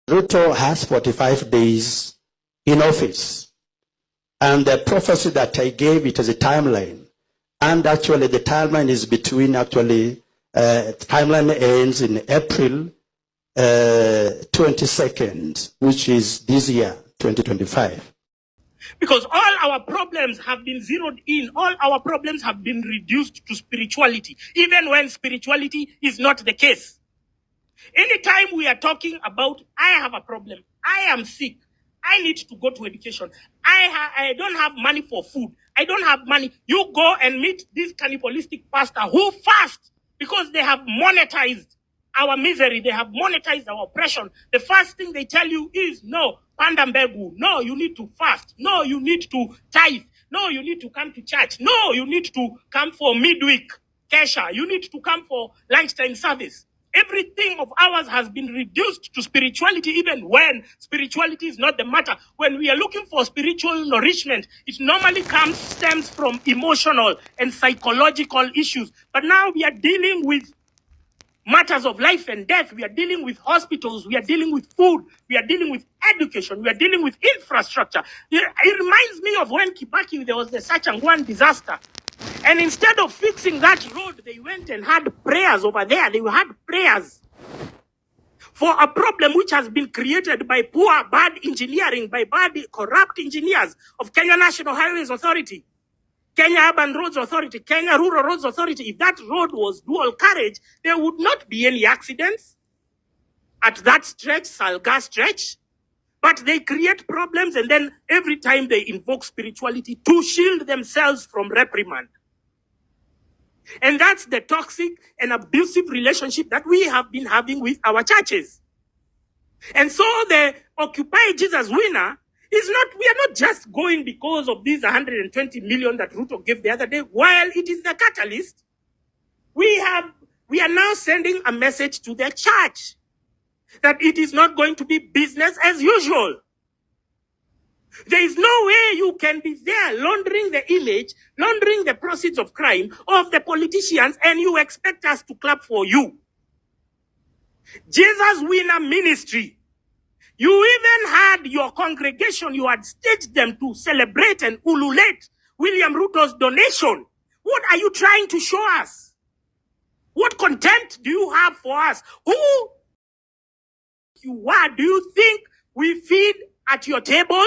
Ruto has 45 days in office. And the prophecy that I gave, it is a timeline. And actually the timeline is between timeline ends in April 22nd, which is this year, 2025. Because all our problems have been zeroed in, all our problems have been reduced to spirituality, even when spirituality is not the case. Anytime we are talking about, I have a problem, I am sick, I need to go to education, I don't have money for food, I don't have money, you go and meet this cannibalistic pastor who fast because they have monetized our misery, they have monetized our oppression. The first thing they tell you is, no, pandambegu, no, you need to fast, no, you need to tithe, no, you need to come to church, no, you need to come for midweek kesha, you need to come for lunchtime service. Everything of ours has been reduced to spirituality, even when spirituality is not the matter. When we are looking for spiritual nourishment, it normally stems from emotional and psychological issues. But now we are dealing with matters of life and death. We are dealing with hospitals. We are dealing with food. We are dealing with education. We are dealing with infrastructure. It reminds me of when Kibaki, there was the Sachangwan disaster. And instead of fixing that road, they went and had prayers over there. They had prayers for a problem which has been created by poor, bad engineering, by bad, corrupt engineers of Kenya National Highways Authority, Kenya Urban Roads Authority, Kenya Rural Roads Authority. If that road was dual carriage, there would not be any accidents at that stretch, Salga stretch. But they create problems, and then every time they invoke spirituality to shield themselves from reprimand. And that's the toxic and abusive relationship that we have been having with our churches. And so the Occupy Jesus winner is not, we are not just going because of these 120 million that Ruto gave the other day. While it is the catalyst, we are now sending a message to the church that it is not going to be business as usual. There is no way you can be there laundering the image, laundering the proceeds of crime of the politicians, and you expect us to clap for you. Jesus Winner Ministry. You even had your congregation, you had staged them to celebrate and ululate William Ruto's donation. What are you trying to show us? What contempt do you have for us? Who you are? Do you think we feed at your table?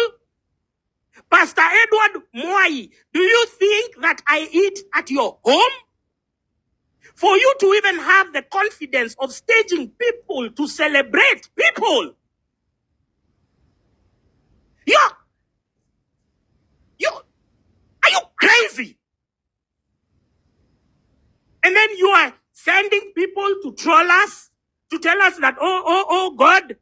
Pastor Edward Mwai, do you think that I eat at your home? For you to even have the confidence of staging people to celebrate people. Are you crazy? And then you are sending people to troll us, to tell us that, oh, God,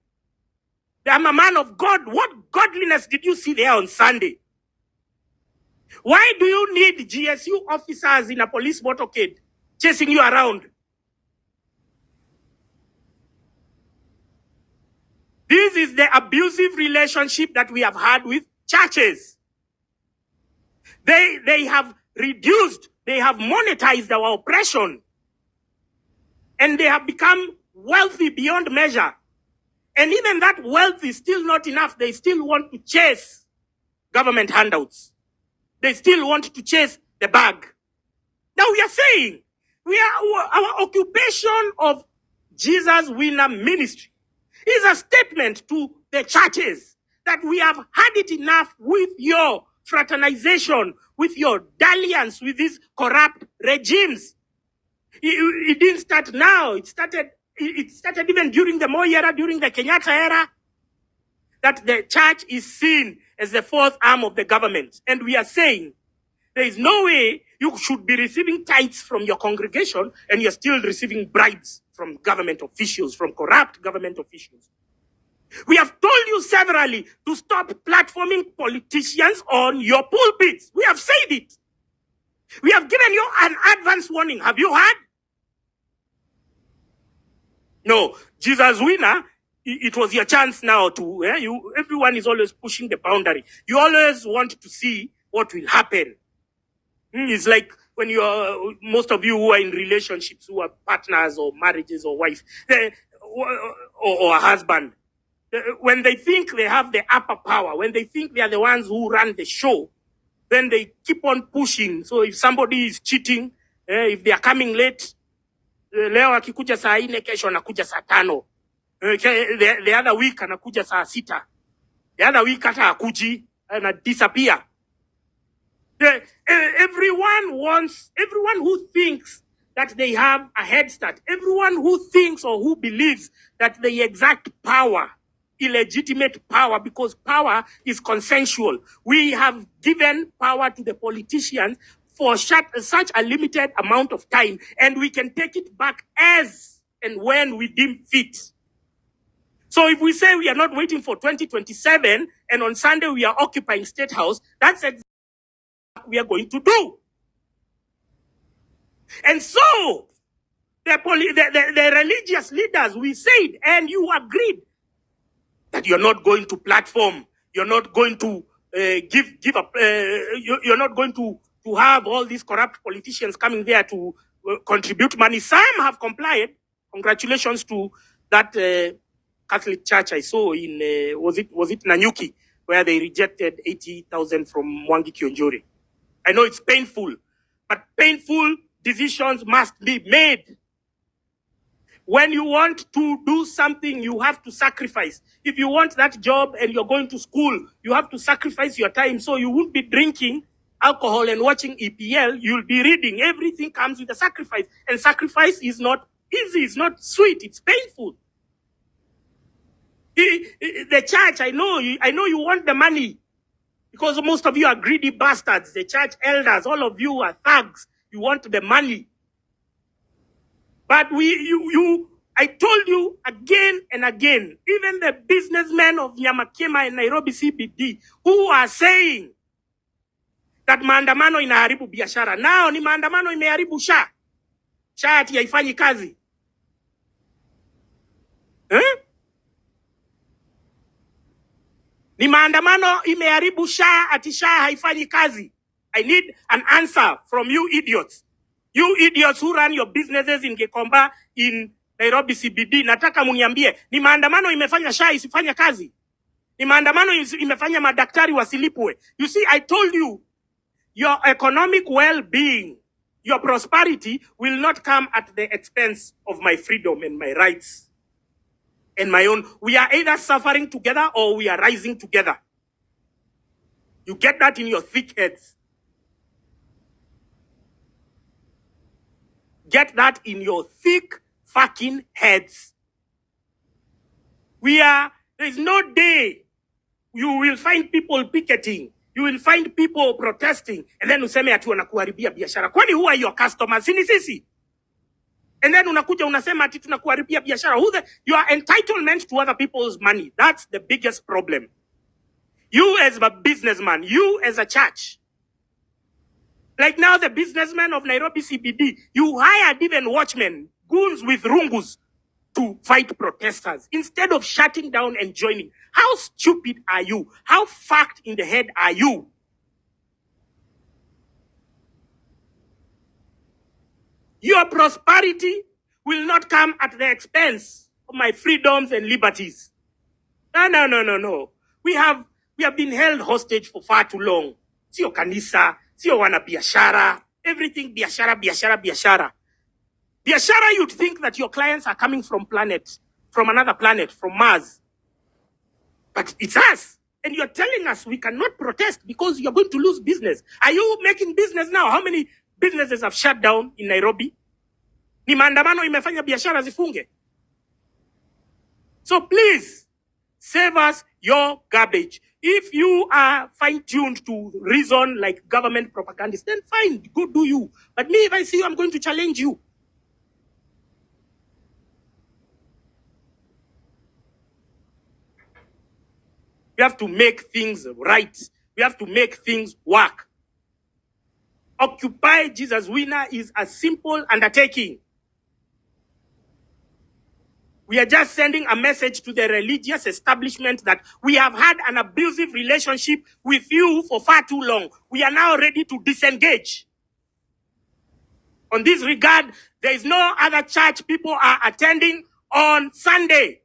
I'm a man of God. What godliness did you see there on Sunday? Why do you need GSU officers in a police motorcade chasing you around? This is the abusive relationship that we have had with churches. They have reduced, they have monetized our oppression. And they have become wealthy beyond measure. And even that wealth is still not enough. They still want to chase government handouts. They still want to chase the bag. Now we are saying, our occupation of Jesus Winner Ministry is a statement to the churches that we have had it enough with your fraternization, with your dalliance with these corrupt regimes. It didn't start now. It started even during the Moi era, during the Kenyatta era, that the church is seen as the fourth arm of the government. And we are saying there is no way you should be receiving tithes from your congregation and you're still receiving bribes from government officials, from corrupt government officials. We have told you severally to stop platforming politicians on your pulpits. We have said it. We have given you an advance warning. Have you heard? No, Jesus Winner, it was your chance now to, everyone is always pushing the boundary. You always want to see what will happen. It's like when most of you who are in relationships, who are partners or marriages or wives, or a husband, when they think they have the upper power, when they think they are the ones who run the show, then they keep on pushing. So if somebody is cheating, if they are coming late, leo akikuja saa 4, kesho anakuja saa 5. The other week anakuja saa 6. The other week hata hakuji, and disappear. Everyone who thinks that they have a head start, everyone who thinks or who believes that they exact power, illegitimate power, because power is consensual. We have given power to the politicians for such a limited amount of time, and we can take it back as and when we deem fit. So if we say we are not waiting for 2027 and on Sunday we are occupying State House, that's exactly what we are going to do. And so the religious leaders, we said, and you agreed, that you're not going to platform, you're not going to you're not going to have all these corrupt politicians coming there to contribute money. Some have complied. Congratulations to that Catholic church I saw in was it Nanyuki, where they rejected 80,000 from Mwangi Kionjori. I know it's painful, but painful decisions must be made. When you want to do something, you have to sacrifice. If you want that job and you're going to school, you have to sacrifice your time. So you won't be drinking alcohol and watching EPL. You'll be reading. Everything comes with a sacrifice. And sacrifice is not easy. It's not sweet. It's painful. The church, I know you want the money, because most of you are greedy bastards. The church elders, all of you are thugs. You want the money. But I told you again and again, even the businessmen of Nyamakema and Nairobi CBD, who are saying that maandamano inaharibu biashara. Now ni maandamano imeharibu SHA. SHA ati haifanyi kazi. Ni maandamano imeharibu SHA ati SHA haifanyi kazi. I need an answer from you idiots. You idiots who run your businesses in Gikomba, in Nairobi CBD, nataka muniambie, ni maandamano imefanya SHA isifanya kazi? Ni maandamano imefanya madaktari wasilipwe? You see, I told you, your economic well-being, your prosperity will not come at the expense of my freedom and my rights and my own. We are either suffering together or we are rising together. You get that in your thick heads. Get that in your thick fucking heads. There is no day you will find people picketing. You will find people protesting. And then useme ati wanakuharibia biashara. Kwani who are your customers? Sini sisi. And then unakuja unasema ati tunakuharibia biashara. Your entitlement to other people's money. That's the biggest problem. You as a businessman, you as a church. Like now, the businessmen of Nairobi CBD, you hired even watchmen, goons with rungus, to fight protesters instead of shutting down and joining. How stupid are you? How fucked in the head are you? Your prosperity will not come at the expense of my freedoms and liberties. No. We have been held hostage for far too long. Sio kanisa. Sio wana biashara. Everything biashara. Biashara, you'd think that your clients are coming from another planet, from Mars. But it's us. And you're telling us we cannot protest because you're going to lose business. Are you making business now? How many businesses have shut down in Nairobi? Ni maandamano imefanya biashara zifunge. So please, save us your garbage. If you are fine-tuned to reason like government propagandists, then fine, go do you. But me, if I see you, I'm going to challenge you. We have to make things right. We have to make things work. Occupy Jesus Winner is a simple undertaking. We are just sending a message to the religious establishment that we have had an abusive relationship with you for far too long. We are now ready to disengage. On this regard, there is no other church people are attending on Sunday.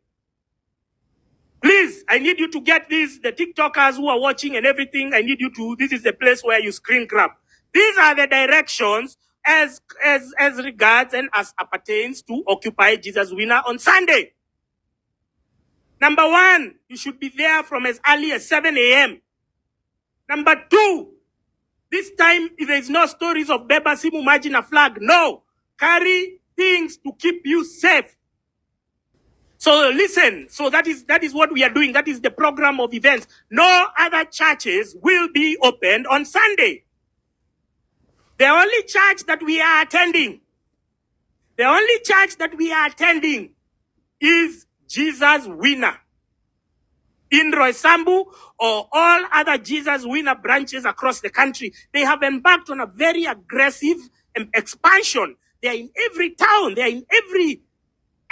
Please, I need you to get this. The TikTokers who are watching and everything, I need you to, this is the place where you screen grab. These are the directions as regards and as appertains to Occupy Jesus Winner on Sunday. Number 1, you should be there from as early as 7 a.m. Number 2, this time there is no stories of Beba Simu Imagine a flag. No. Carry things to keep you safe. So listen, so that is what we are doing. That is the program of events. No other churches will be opened on Sunday. The only church that we are attending, is Jesus Winner in Roysambu or all other Jesus Winner branches across the country. They have embarked on a very aggressive expansion. They are in every town. They are in every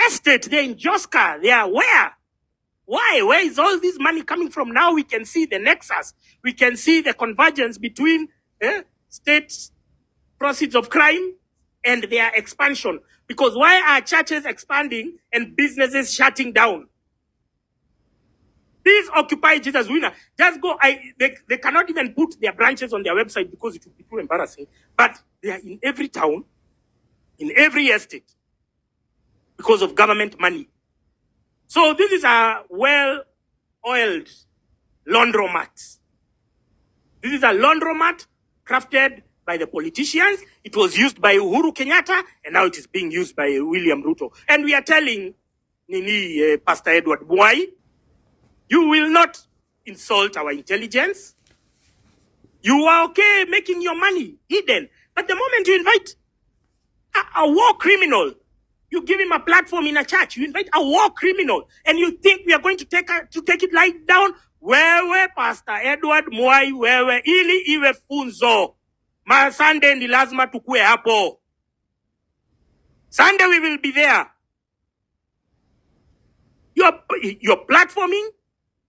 estate. They are in Joska. They are where? Why? Where is all this money coming from? Now we can see the nexus. We can see the convergence between state proceeds of crime and their expansion. Because why are churches expanding and businesses shutting down? These Occupy Jesus Winner, just go. They cannot even put their branches on their website because it would be too embarrassing. But they are in every town, in every estate, because of government money. So this is a well-oiled laundromat. This is a laundromat crafted by the politicians. It was used by Uhuru Kenyatta, and now it is being used by William Ruto. And we are telling Pastor Edward Mwai, you will not insult our intelligence. You are okay making your money hidden. But the moment you invite a war criminal, you give him a platform in a church, you invite a war criminal, and you think we are going to take it lying down? Wewe Pastor Edward Mwai, wewe ili iwe funzo. Sunday ni lazima tukue hapo. Sunday we will be there. You're platforming,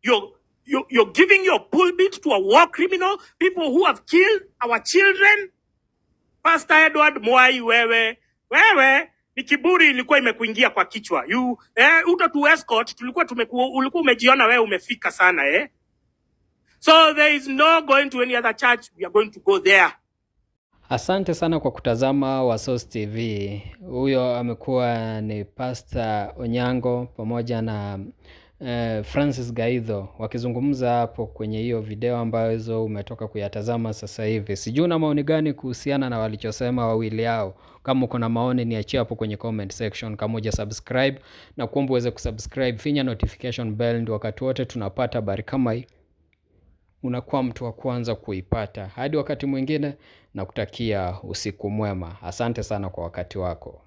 you're giving your pulpit to a war criminal, people who have killed our children. Pastor Edward Mwai, wewe ni kiburi ilikuwa imekuingia kwa kichwa. Uto escort ulikuwa umejiona wewe umefika sana So there is no going to any other church. We are going to go there. Asante sana kwa kutazama Wasos TV. Huyo amekuwa ni Pastor Onyango pamoja na Francis Gaidho wakizungumza hapo kwenye hiyo video ambazo umetoka kuyatazama sasa hivi. Sijui una maoni gani kuhusiana na walichosema wawili hao? Kama uko na maoni niachie hapo kwenye comment section. Kama uja subscribe na kuomba uweze kusubscribe, finya notification bell ndio wakati wote tunapata habari kama hii unakuwa mtu wa kwanza kuipata. Hadi wakati mwingine, na kutakia usiku mwema. Asante sana kwa wakati wako.